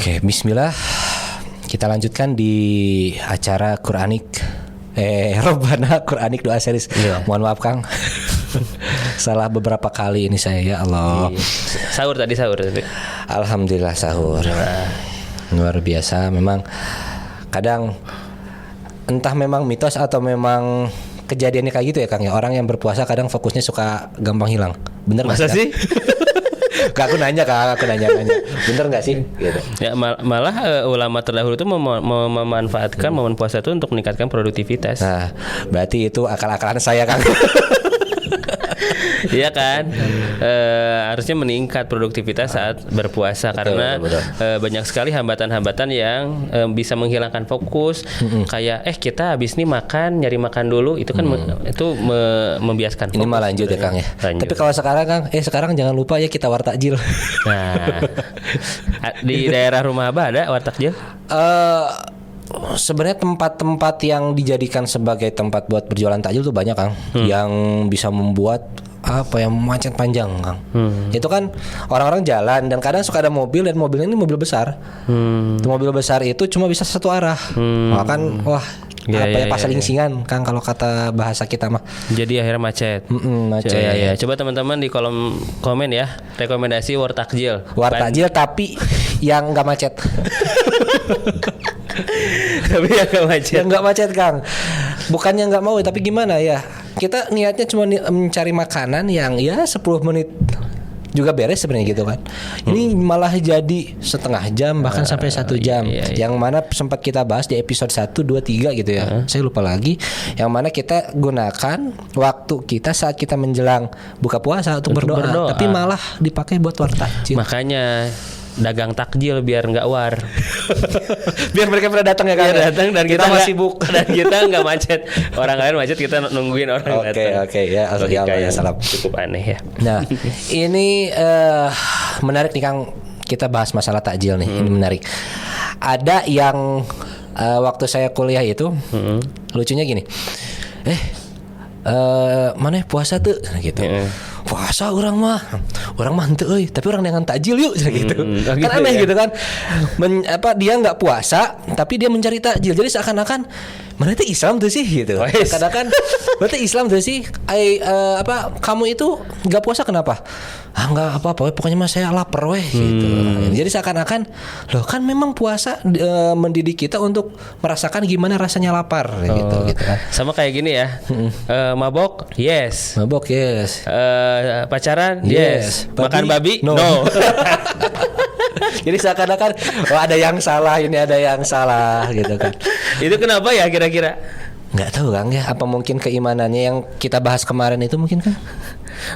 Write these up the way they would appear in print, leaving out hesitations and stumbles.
Oke, bismillah. Kita lanjutkan di acara Quranik Robbana Quranik doa series. Mohon maaf Kang. Salah beberapa kali ini saya, ya Allah. Sahur tadi. Alhamdulillah sahur. Luar biasa memang. Kadang entah memang mitos atau memang kejadiannya kayak gitu ya Kang ya. Orang yang berpuasa kadang fokusnya suka gampang hilang. Bener Masa sih? Gak, aku nanya Kang, bener nggak sih? Gitu. Ya malah ulama terdahulu itu memanfaatkan momen puasa itu untuk meningkatkan produktivitas. Nah, berarti itu akal-akalan saya Kang. Iya kan, harusnya meningkat produktivitas saat berpuasa. Betul, karena banyak sekali hambatan-hambatan yang bisa menghilangkan fokus. Kayak kita habis nih nyari makan dulu, itu kan membiaskan fokus. Ini mah lanjut ya Kang ya. Lanjut. Tapi kalau sekarang Kang, sekarang jangan lupa ya kita wartakjil. Nah, di daerah rumah Abah ada wartakjil? Sebenarnya tempat-tempat yang dijadikan sebagai tempat buat berjualan takjil tuh banyak Kang, yang bisa membuat macet panjang Kang. Itu kan orang-orang jalan dan kadang suka ada mobil dan mobilnya ini mobil besar. Mobil besar itu cuma bisa satu arah. Pasalingsingan Kang kalau kata bahasa kita mah. Jadi akhirnya macet. Macet. Ya. Coba teman-teman di kolom komen ya, rekomendasi wartakjil. Wartakjil tapi yang enggak macet. Tapi yang nggak macet Kang. Bukannya nggak mau, tapi gimana ya? Kita niatnya cuma mencari makanan yang 10 menit juga beres sebenarnya gitu kan. Ini malah jadi setengah jam bahkan sampai 1 jam. Iya. Yang mana sempat kita bahas di episode 1, 2, 3 gitu ya. Saya lupa lagi. Yang mana kita gunakan waktu kita saat kita menjelang buka puasa untuk berdoa. Tapi malah dipakai buat wartakjil. Makanya dagang takjil biar nggak war. Biar mereka pada datang ya kan. Datang dan kita masih sibuk dan kita nggak macet. Orang lain macet, kita nungguin orang datang. Oke ya. Salam. Cukup aneh ya. Nah, ini menarik nih Kang. Kita bahas masalah takjil nih. Ini menarik. Ada yang waktu saya kuliah itu lucunya gini. Mana puasa tuh gitu. Puasa orang mah henteu euy, tapi orang dengan takjil yuk gitu. Kan aneh gitu kan. Dia enggak puasa tapi dia mencari takjil. Jadi seakan-akan mana itu Islam tuh sih gitu. Kadang-kadang berarti Islam tuh sih. Kamu itu enggak puasa kenapa? Enggak apa-apa, pokoknya mah saya lapar weh gitu. Jadi seakan-akan loh kan memang puasa mendidik kita untuk merasakan gimana rasanya lapar gitu kan. Sama kayak gini ya. Mabok? Yes. Pacaran? Yes. Makan babi? No. Jadi seakan-akan ada yang salah, ini ada yang salah gitu kan. Itu kenapa ya kira-kira? Nggak tahu Kang ya. Apa mungkin keimanannya yang kita bahas kemarin itu mungkin kan?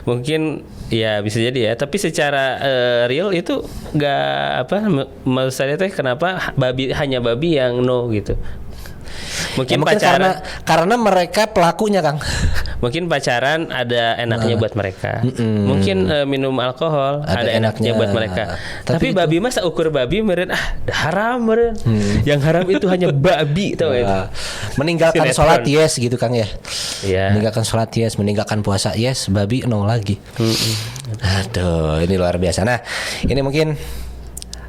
Mungkin ya bisa jadi ya. Tapi secara real itu nggak maksud saya teh kenapa hanya babi yang no gitu. Mungkin pacaran karena mereka pelakunya Kang. Mungkin pacaran ada enaknya buat mereka. Mungkin minum alkohol ada enaknya buat mereka. Tapi babi masa ukur babi meureun haram meureun. Yang haram itu hanya babi tahu itu. Meninggalkan sholat yes gitu Kang ya. Iya. Meninggalkan sholat yes, meninggalkan puasa yes, babi no lagi. Aduh, ini luar biasa. Nah, ini mungkin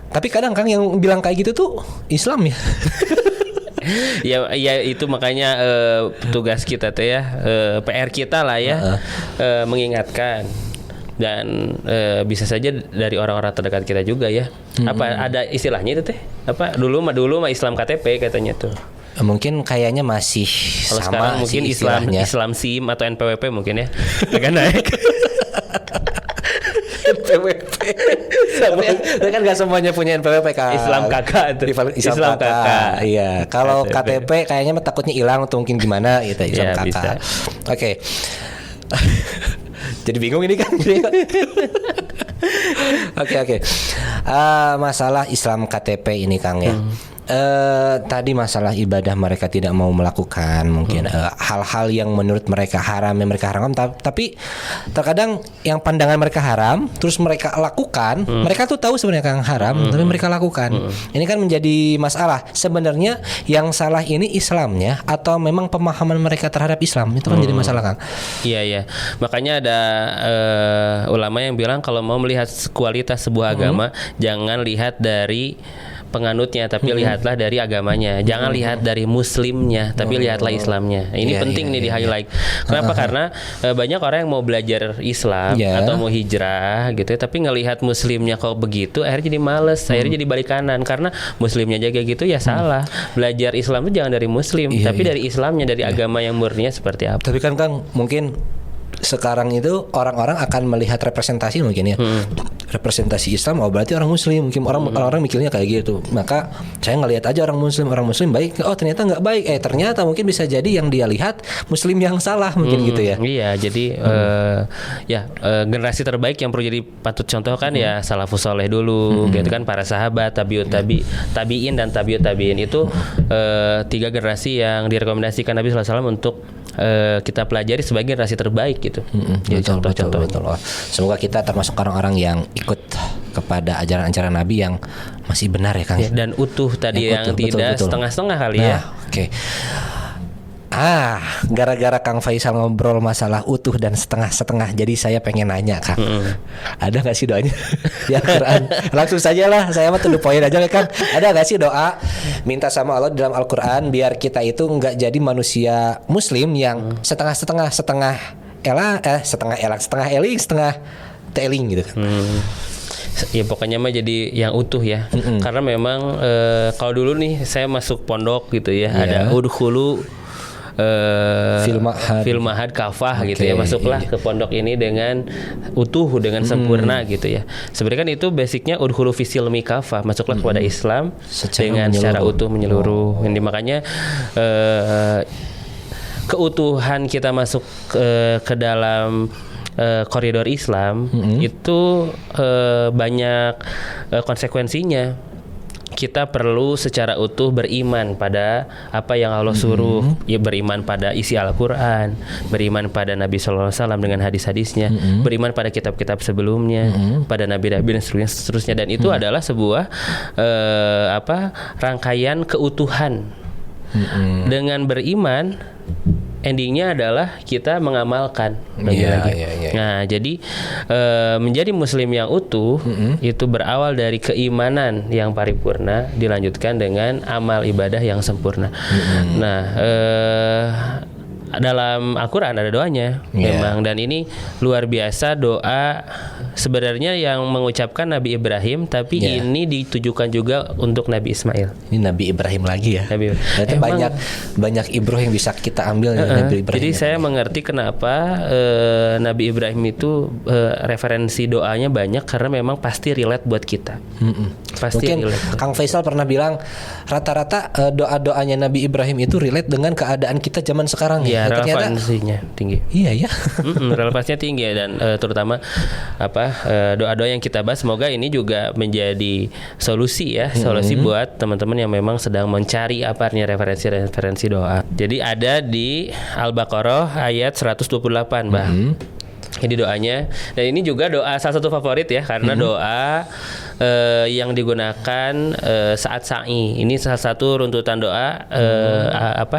tapi kadang Kang yang bilang kayak gitu tuh Islam ya. Ya itu makanya tugas kita teh ya, PR kita lah ya, mengingatkan dan bisa saja dari orang-orang terdekat kita juga ya. Apa ada istilahnya itu teh? Dulu mah Islam KTP katanya tuh. Mungkin kayaknya masih kalau sama sekarang mungkin Islam SIM atau NPWP mungkin ya. Agak naik. NPWP. Kan nggak semuanya punya NPWP Kak. Islam kakak itu. Islam kakak. Iya. Kalau KTP kayaknya takutnya hilang atau mungkin gimana gitu. Islam kakak. Oke. Jadi bingung ini kan. Oke. Masalah Islam KTP ini Kang ya. Tadi masalah ibadah mereka tidak mau melakukan mungkin hal-hal yang menurut mereka haram yang mereka haramkan, tapi terkadang yang pandangan mereka haram terus mereka lakukan, mereka tuh tahu sebenarnya yang haram tapi mereka lakukan. Ini kan menjadi masalah. Sebenarnya yang salah ini Islamnya atau memang pemahaman mereka terhadap Islam, itu kan jadi masalah Kang. Iya. Makanya ada ulama yang bilang kalau mau melihat kualitas sebuah agama jangan lihat dari penganutnya, tapi lihatlah dari agamanya. Jangan lihat dari muslimnya, tapi lihatlah Islamnya. Ini penting nih di highlight. Kenapa? Karena banyak orang yang mau belajar Islam atau mau hijrah gitu, tapi ngelihat muslimnya kok begitu, akhirnya jadi males, akhirnya jadi balik kanan. Karena muslimnya jaga gitu ya salah. Belajar Islam itu jangan dari muslim, tapi dari Islamnya, dari agama yang murninya seperti apa. Tapi kan Kang, mungkin sekarang itu orang-orang akan melihat representasi mungkin ya. Representasi Islam, oh berarti orang muslim. Mungkin orang-orang mikirnya kayak gitu. Maka saya ngelihat aja orang muslim baik. Oh ternyata nggak baik. Ternyata mungkin bisa jadi yang dia lihat muslim yang salah mungkin gitu ya. Iya, jadi generasi terbaik yang perlu jadi patut contoh kan ya salafus soleh dulu, gitu kan, para sahabat, tabiin dan tabiut tabiin itu 3 generasi yang direkomendasikan Nabi SAW untuk kita pelajari sebagai generasi terbaik gitu. Jadi contoh-contoh. Betul. Semoga kita termasuk orang-orang yang ikut kepada ajaran-ajaran Nabi yang masih benar ya Kang. Ya, dan utuh tadi yang tidak setengah-setengah kali ya. Oke. Gara-gara Kang Faisal ngobrol masalah utuh dan setengah-setengah, jadi saya pengen nanya Kang, ada nggak sih doanya ya Quran? Langsung saja lah, saya mah to the point aja Kang. Ada nggak sih doa minta sama Allah dalam Al-Quran biar kita itu nggak jadi manusia Muslim yang setengah-setengah, setengah elang, setengah eling, setengah teling gitu kan? Ya pokoknya mah jadi yang utuh ya. Karena memang kalau dulu nih saya masuk pondok gitu ya, ada udkhulu fil ma'had kafah gitu ya, masuklah ke pondok ini dengan utuh, dengan sempurna gitu ya. Sebenarnya kan itu basicnya udkhulu fi silmi kafah, masuklah kepada Islam dengan secara utuh menyeluruh. Ini makanya keutuhan kita masuk ke dalam koridor Islam itu banyak konsekuensinya. Kita perlu secara utuh beriman pada apa yang Allah suruh, ya beriman pada isi Al-Quran, beriman pada Nabi SAW dengan hadis-hadisnya, beriman pada kitab-kitab sebelumnya, pada nabi-nabi dan seterusnya. Dan itu adalah sebuah rangkaian keutuhan. Dengan beriman, endingnya adalah kita mengamalkan lagi-lagi. Nah, jadi menjadi Muslim yang utuh itu berawal dari keimanan yang paripurna, dilanjutkan dengan amal ibadah yang sempurna. Nah, dalam Al-Quran ada doanya memang, dan ini luar biasa doa sebenarnya yang mengucapkan Nabi Ibrahim, tapi ini ditujukan juga untuk Nabi Ismail. Ini Nabi Ibrahim lagi ya. Berarti banyak ibroh yang bisa kita ambil dari Nabi Ibrahim. Jadi saya mengerti kenapa Nabi Ibrahim itu referensi doanya banyak, karena memang pasti relate buat kita. Pasti mungkin relate. Kang Faisal pernah bilang rata-rata doa-doanya Nabi Ibrahim itu relate dengan keadaan kita zaman sekarang. Ya, relevansinya tinggi. Iya ya. Relevansinya tinggi ya, dan terutama doa-doa yang kita bahas, semoga ini juga menjadi solusi buat teman-teman yang memang sedang mencari apa artinya referensi doa. Jadi ada di Al-Baqarah ayat 128, Bah. Jadi doanya, dan ini juga doa salah satu favorit ya, karena doa yang digunakan saat sa'i. Ini salah satu runtutan doa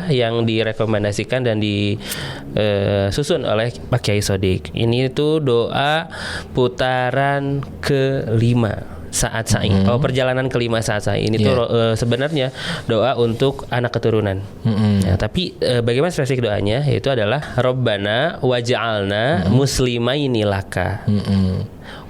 yang direkomendasikan dan disusun oleh Pak Kiai Sodik. Ini tuh doa putaran ke-5 saat sa'i. Kalau perjalanan kelima saat sa'i ini tuh sebenarnya doa untuk anak keturunan. Nah, tapi bagaimana spesifik doanya? Yaitu adalah Rabbana waj'alna muslimaini laka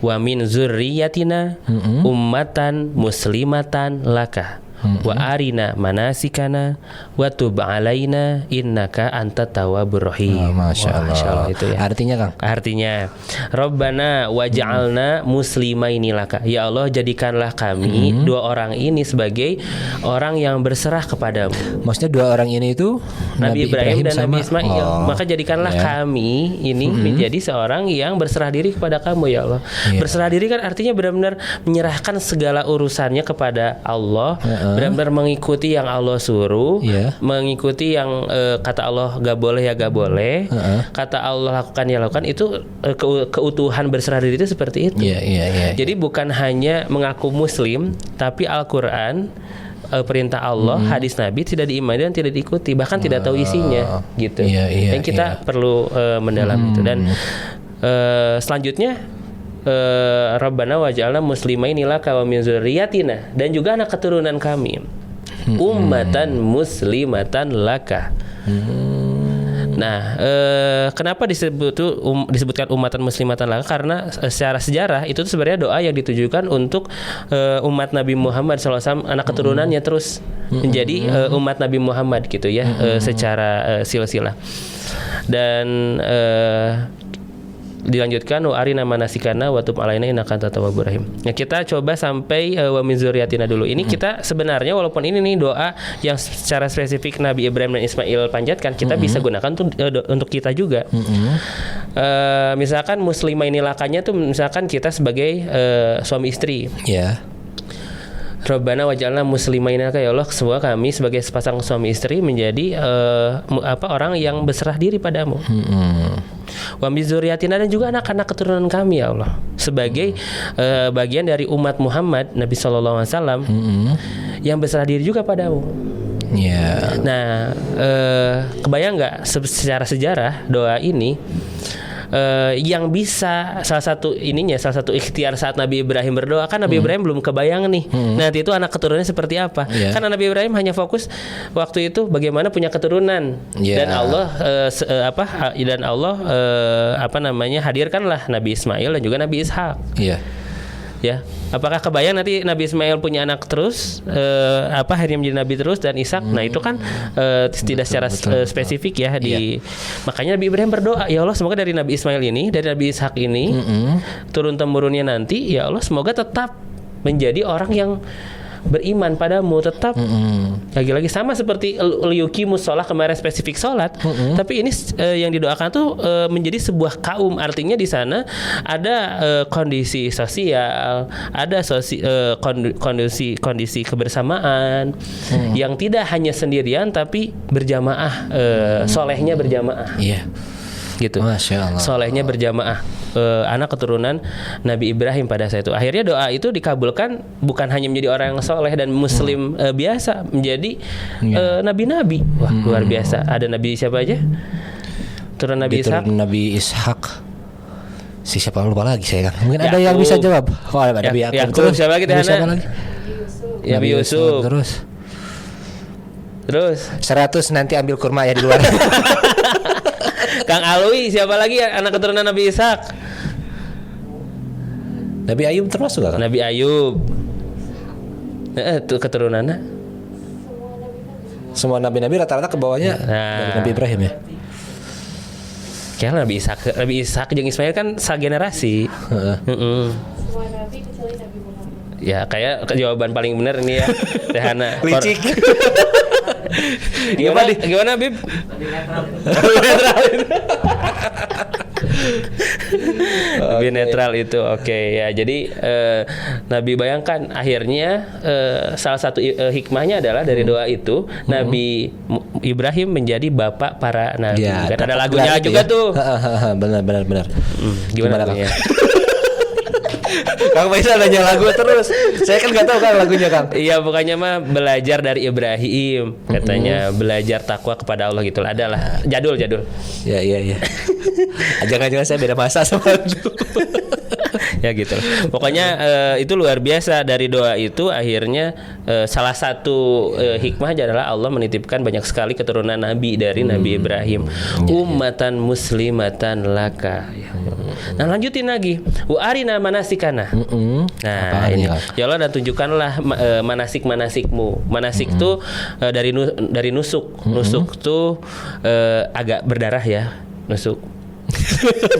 wa min zurriyyatina ummatan muslimatan laka wa arina manasikana wa tub alaina innaka antat tawwabur rahim. Masya Allah itu ya. Artinya Kang? Artinya Rabbana waj'alna muslimaini laka. Ya Allah, jadikanlah kami dua orang ini sebagai orang yang berserah kepadamu. Maksudnya dua orang ini itu Nabi Ibrahim dan Nabi Ismail. Maka jadikanlah kami ini menjadi seorang yang berserah diri kepada kamu ya Allah. Berserah diri kan artinya benar-benar menyerahkan segala urusannya kepada Allah. Benar-benar mengikuti yang Allah suruh, mengikuti yang kata Allah gak boleh ya gak boleh, kata Allah lakukan ya lakukan. Itu keutuhan berserah diri itu seperti itu. Jadi bukan hanya mengaku Muslim, tapi Al-Quran, perintah Allah, hadis Nabi tidak diimani dan tidak diikuti, bahkan tidak tahu isinya gitu. Dan kita perlu mendalam itu. Dan selanjutnya Rabbana waj'alna muslimaini laka wa min dzurriyyatina, dan juga anak keturunan kami ummatan muslimatan laka. Nah, kenapa disebutkan umatan muslimatan laka? Karena secara sejarah itu tuh sebenarnya doa yang ditujukan untuk umat Nabi Muhammad SAW, anak keturunannya terus menjadi umat Nabi Muhammad gitu ya, secara silsilah. Dan dilanjutkan wa arina manasikana wa tub alaina innaka antat tawwabur rahim. Nah, kita coba sampai wa min dzurriyyatina dulu. Ini kita sebenarnya walaupun ini nih doa yang secara spesifik Nabi Ibrahim dan Ismail panjatkan, kita bisa gunakan untuk kita juga. Misalkan muslimah ini lakanya tuh misalkan kita sebagai suami istri. Ya. Rabbana waj'alna muslimaina laka, ya Allah, semua kami sebagai sepasang suami istri menjadi orang yang berserah diri padamu. Wa min dzurriyyatina, dan juga anak-anak keturunan kami ya Allah, sebagai bagian dari umat Muhammad Nabi sallallahu alaihi wasallam yang berserah diri juga padamu. Ya. Nah, kebayang nggak secara sejarah doa ini yang bisa salah satu ikhtiar saat Nabi Ibrahim berdoa, kan Nabi Ibrahim belum kebayang nih nanti itu anak keturunannya seperti apa. Karena Nabi Ibrahim hanya fokus waktu itu bagaimana punya keturunan, dan Allah hadirkanlah Nabi Ismail dan juga Nabi Ishak. Ya, apakah kebayang nanti Nabi Ismail punya anak terus, akhirnya menjadi nabi terus, dan Ishak? Nah, itu kan tidak secara spesifik ya makanya Nabi Ibrahim berdoa, ya Allah, semoga dari Nabi Ismail ini, dari Nabi Ishak ini, turun temurunnya nanti, ya Allah, semoga tetap menjadi orang yang beriman padamu, tetap lagi-lagi sama seperti yuqimus shalah kemarin spesifik sholat, tapi ini yang didoakan tuh menjadi sebuah kaum, artinya di sana ada kondisi sosial, ada kondisi kebersamaan yang tidak hanya sendirian tapi berjamaah, solehnya berjamaah. Gitu. Masya Allah. Solehnya berjamaah, anak keturunan Nabi Ibrahim pada saat itu. Akhirnya doa itu dikabulkan, bukan hanya menjadi orang yang soleh dan muslim biasa, menjadi nabi-nabi. Wah, luar biasa. Ada nabi siapa aja? Turun Nabi Ishak. Nabi Ishak. Siapa, lupa lagi saya kan. Mungkin ada yang bisa jawab. Oh, ada Nabi Yakub. Terus siapa lagi? Nabi Yusuf. Terus 100 nanti ambil kurma ya di luar. Kang Alwi, siapa lagi anak keturunan Nabi Ishak? Nabi Ayub termasuk kan? Nabi Ayub. Itu keturunannya. Semua nabi-nabi rata-rata ke bawahnya dari Nabi Ibrahim ya. Kayaknya Nabi Ishak jeung Ismail kan segenerasi. Semua nabi kecuali Nabi Muhammad. Ya, kayak jawaban paling benar ini ya. Tehana. Licik. Gimana Bib? Lebih netral itu. Oke, ya. Jadi Nabi bayangkan akhirnya salah satu hikmahnya adalah dari doa itu Nabi Ibrahim menjadi bapak para nabi. Kan ada lagunya juga tuh. Benar. Gimana ya? Kang Faisal nanya lagu terus. Saya kan nggak tahu kan lagunya, Kang. Iya, bukannya mah belajar dari Ibrahim, katanya belajar takwa kepada Allah gitu. Adalah jadul. Iya. Jangan-jangan saya beda masa sama itu. Ya gitu. Pokoknya itu luar biasa, dari doa itu akhirnya salah satu hikmahnya adalah Allah menitipkan banyak sekali keturunan nabi dari Nabi Ibrahim. Ummatan muslimatan laka. Nah, lanjutin lagi. Wa arina manasikana. Nah, ini. Ya Allah, dan tunjukkanlah manasik-manasikmu. Manasik tuh dari nusuk. Nusuk tuh agak berdarah ya, nusuk.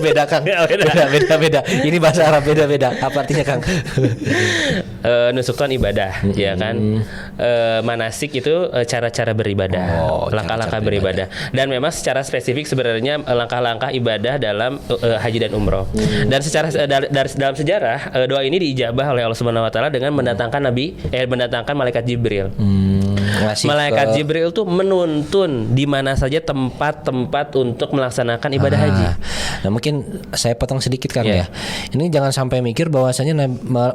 Beda, Kang. Beda. Ini bahasa Arab beda. Apa artinya, Kang? Nusuk kan ibadah, ya kan. Manasik itu cara-cara beribadah, langkah-langkah beribadah. Dan memang secara spesifik sebenarnya langkah-langkah ibadah dalam haji dan umroh. Dan secara dalam sejarah doa ini diijabah oleh Allah Subhanahu wa taala dengan mendatangkan malaikat Jibril. Ngasih Malaikat ke- Jibril tuh menuntun di mana saja tempat-tempat untuk melaksanakan ibadah haji. Nah mungkin saya potong sedikit kan Iya. ya. Ini jangan sampai mikir bahwasanya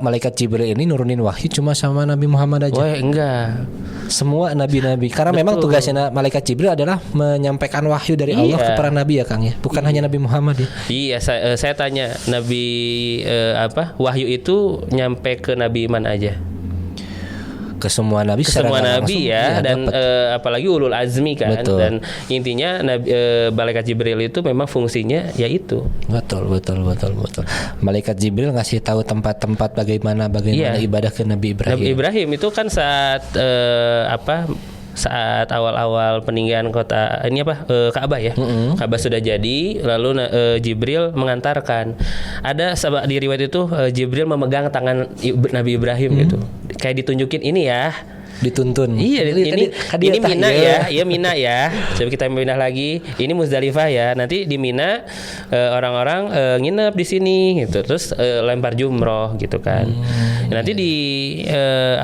malaikat Jibril ini nurunin wahyu cuma sama Nabi Muhammad aja. Wah, enggak. Semua nabi-nabi. Karena memang Betul. tugasnya malaikat Jibril adalah menyampaikan wahyu dari Allah Iya. ke para nabi ya Kang ya. Bukan hanya Nabi Muhammad ya. Iya, saya tanya Nabi wahyu itu nyampe ke Nabi mana aja? Ke semua nabi Ke secara semua nggak nabi langsung, ya, iya, dan dapat. apalagi ulul azmi kan. Betul. Dan intinya malaikat Jibril itu memang fungsinya yaitu. Betul. Malaikat Jibril ngasih tahu tempat-tempat bagaimana Iya. ibadah ke Nabi Ibrahim. Nabi Ibrahim itu kan saat saat awal-awal peninggalan kota ini Ka'bah ya. Ka'bah sudah jadi, lalu Jibril mengantarkan. Ada di riwayat itu Jibril memegang tangan Nabi Ibrahim gitu. Kayak ditunjukin ini ya. Dituntun. Iya, Tadi- tadi ini tak- Mina iya. ya, iya Mina ya. Coba kita pindah lagi. Ini Muzdalifah ya. Nanti di Mina orang-orang nginep di sini gitu. Terus lempar jumroh gitu kan. Nanti di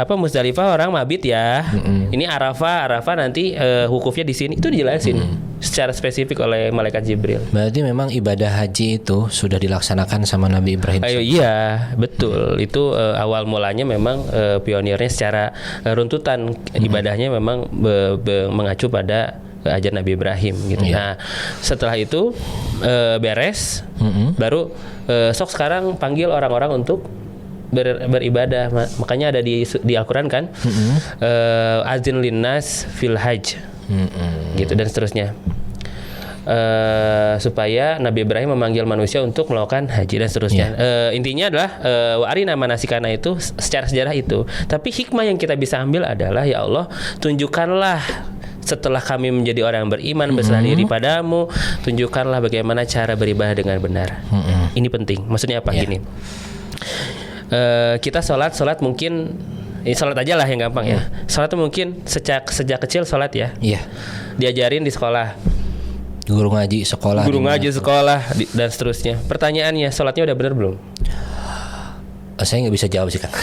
Muzdalifah orang mabit ya. Ini Arafah nanti wukufnya di sini. Itu dijelasin secara spesifik oleh malaikat Jibril. Berarti memang ibadah haji itu sudah dilaksanakan sama Nabi Ibrahim. Ayo iya betul itu awal mulanya memang pionirnya secara runtutan ibadahnya memang mengacu pada ajaran Nabi Ibrahim gitu. Iya. Nah setelah itu beres baru sok sekarang panggil orang-orang untuk beribadah. Makanya ada di Al-Quran kan azin linnas fil hajj gitu dan seterusnya. Supaya Nabi Ibrahim memanggil manusia untuk melakukan haji dan seterusnya. Intinya adalah wa arina manasikana itu secara sejarah itu. Tapi hikmah yang kita bisa ambil adalah ya Allah, tunjukkanlah setelah kami menjadi orang yang beriman berserah diri padamu, tunjukkanlah bagaimana cara beribadah dengan benar. Ini penting. Maksudnya apa gini? Kita sholat mungkin sholat aja lah yang gampang ya. Sholat tuh mungkin sejak kecil sholat ya. Iya. Diajarin di sekolah. Guru ngaji sekolah. Guru di mana ngaji tuh? sekolah dan seterusnya. Pertanyaannya, sholatnya udah benar belum? Saya nggak bisa jawab sih Kang.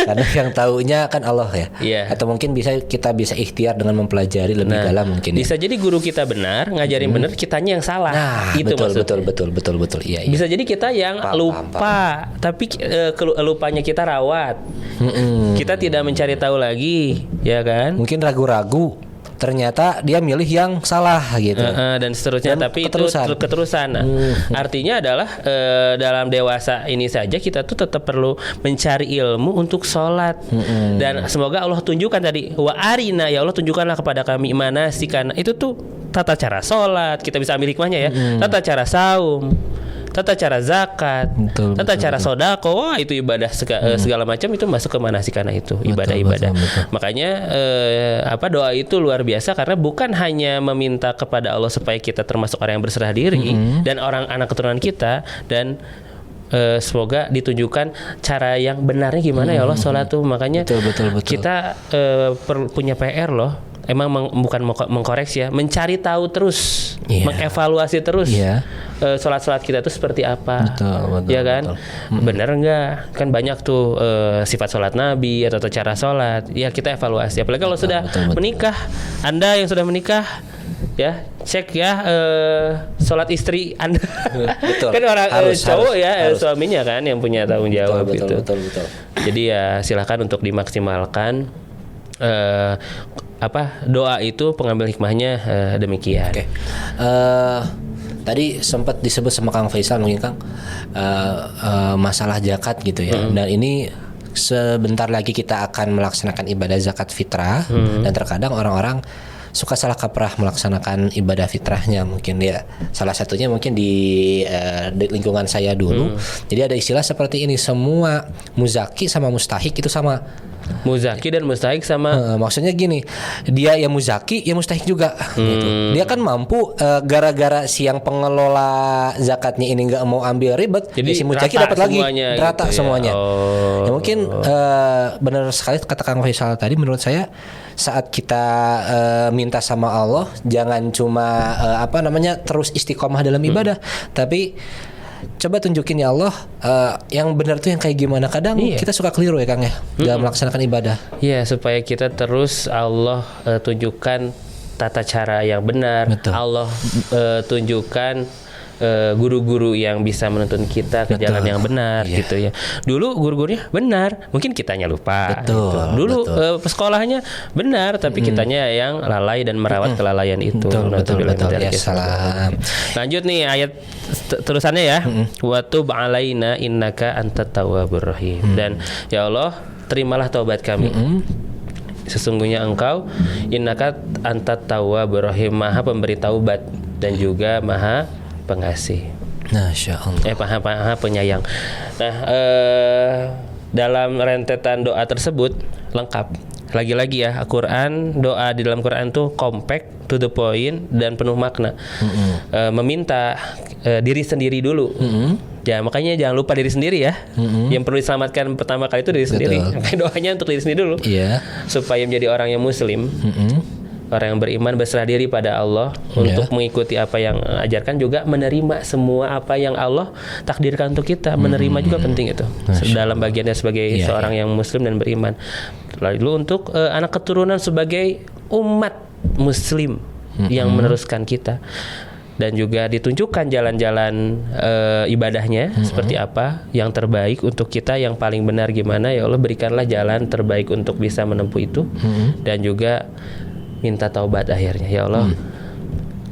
Karena yang taunya kan Allah ya. Iya. Atau mungkin kita bisa ikhtiar dengan mempelajari lebih dalam mungkin. Bisa jadi guru kita benar, ngajarin benar, kitanya yang salah. Nah, Itu betul, maksudnya. betul. Iya. Bisa jadi kita yang lupa, tapi lupanya kita rawat. Kita tidak mencari tahu lagi, ya kan? Mungkin ragu-ragu. Ternyata dia milih yang salah gitu. Dan seterusnya, Dan tapi keterusan. itu keterusan. Nah, artinya adalah dalam dewasa ini saja kita tuh tetap perlu mencari ilmu untuk sholat. Dan semoga Allah tunjukkan tadi wa arina, ya Allah tunjukkanlah kepada kami manasikan. Itu tuh tata cara sholat, kita bisa ambil hikmahnya ya. Tata cara saum, tata cara zakat, tata cara sodako, wah itu ibadah segala macam itu masuk ke manasikana itu ibadah-ibadah. Betul. Makanya doa itu luar biasa karena bukan hanya meminta kepada Allah supaya kita termasuk orang yang berserah diri dan orang anak keturunan kita dan semoga ditunjukkan cara yang benarnya gimana ya Allah sholat tuh. Makanya Betul. kita punya PR loh. Emang bukan mengkoreksi ya, mencari tahu terus, mengevaluasi terus sholat-sholat kita itu seperti apa, betul, ya kan? Benar enggak? Kan banyak tuh sifat sholat Nabi atau cara sholat, ya kita evaluasi. Apalagi kalau sudah menikah, Anda yang sudah menikah, ya cek ya sholat istri Anda. Betul. Kan orang cowok ya harus. suaminya kan yang punya tanggung jawab gitu. Betul. Jadi ya silahkan untuk dimaksimalkan. Doa itu pengambil hikmahnya demikian. Oke. Tadi sempat disebut sama Kang Faisal mungkin Kang masalah zakat gitu ya. Dan ini sebentar lagi kita akan melaksanakan ibadah zakat fitrah dan terkadang orang-orang suka salah kaprah melaksanakan ibadah fitrahnya mungkin ya. Salah satunya mungkin di lingkungan saya dulu. Jadi ada istilah seperti ini, semua muzaki sama mustahik itu sama. Muzaki dan mustahik sama. Maksudnya gini, dia yang muzaki, ya mustahik juga. Gitu. Dia kan mampu gara-gara si yang pengelola zakatnya ini nggak mau ambil ribet, jadi si muzaki dapat lagi rata gitu semuanya. Ya. Ya mungkin benar sekali kata Kang Faisal tadi. Menurut saya saat kita minta sama Allah, jangan cuma terus istiqomah dalam ibadah, tapi coba tunjukin ya Allah yang benar tuh yang kayak gimana. Kadang kita suka keliru ya Kang ya dalam melaksanakan ibadah. Iya, supaya kita terus Allah tunjukkan tata cara yang benar. Betul. Allah tunjukkan guru-guru yang bisa menuntun kita ke jalan yang benar gitu ya. Dulu guru-gurunya benar, mungkin kitanya lupa. Betul, gitu. Dulu betul. Sekolahnya benar, tapi kitanya yang lalai dan merawat kelalaian itu. Betul. Ya, Ya, salam. lanjut nih ayat terusannya ya. Wa tub alaina innaka antat tawwabur rahim. Dan ya Allah, terimalah taubat kami. Sesungguhnya Engkau innaka antat tawwabur rahim, Maha pemberi taubat dan juga Maha pengasih. Masya Allah. Maha penyayang. Nah, dalam rentetan doa tersebut lengkap. Lagi-lagi ya, Quran, doa di dalam Quran tuh compact, to the point dan penuh makna. Meminta diri sendiri dulu. Ya, makanya jangan lupa diri sendiri ya. Yang perlu diselamatkan pertama kali itu diri sendiri. Makanya doanya untuk diri sendiri dulu. Iya. Supaya menjadi orang yang muslim. Orang yang beriman berserah diri pada Allah untuk mengikuti apa yang ajarkan, juga menerima semua apa yang Allah takdirkan untuk kita. Menerima juga penting itu dalam bagiannya sebagai seorang yang muslim dan beriman. Lalu untuk anak keturunan sebagai umat muslim yang meneruskan kita, dan juga ditunjukkan jalan-jalan ibadahnya seperti apa yang terbaik untuk kita, yang paling benar gimana. Ya Allah, berikanlah jalan terbaik untuk bisa menempuh itu. Dan juga minta taubat akhirnya. Ya Allah,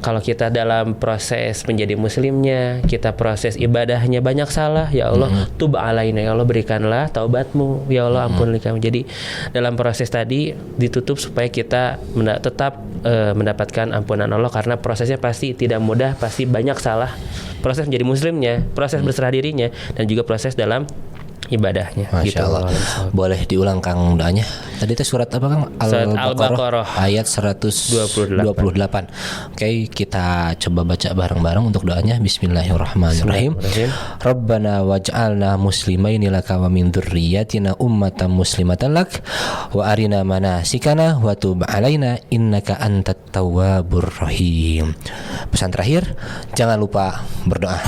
kalau kita dalam proses menjadi muslimnya, kita proses ibadahnya banyak salah, ya Allah, tub alaina, ya Allah, berikanlah taubatmu, ya Allah, ampunilah kami. Jadi dalam proses tadi ditutup supaya kita tetap mendapatkan ampunan Allah, karena prosesnya pasti tidak mudah, pasti banyak salah. Proses menjadi muslimnya, proses berserah dirinya, dan juga proses dalam ibadahnya. Masya Allah. Boleh diulang Kang doanya? Tadi itu surat apa Kang? Al-Baqarah ayat 128. Oke, kita coba baca bareng-bareng untuk doanya. Bismillahirrahmanirrahim. Rabbana waj'alna muslimaini laka wa min dzurriyyatina ummatan muslimatan lak wa arina manasikana wa tub alaina innaka antat tawwabur rahim. Pesan terakhir, jangan lupa berdoa.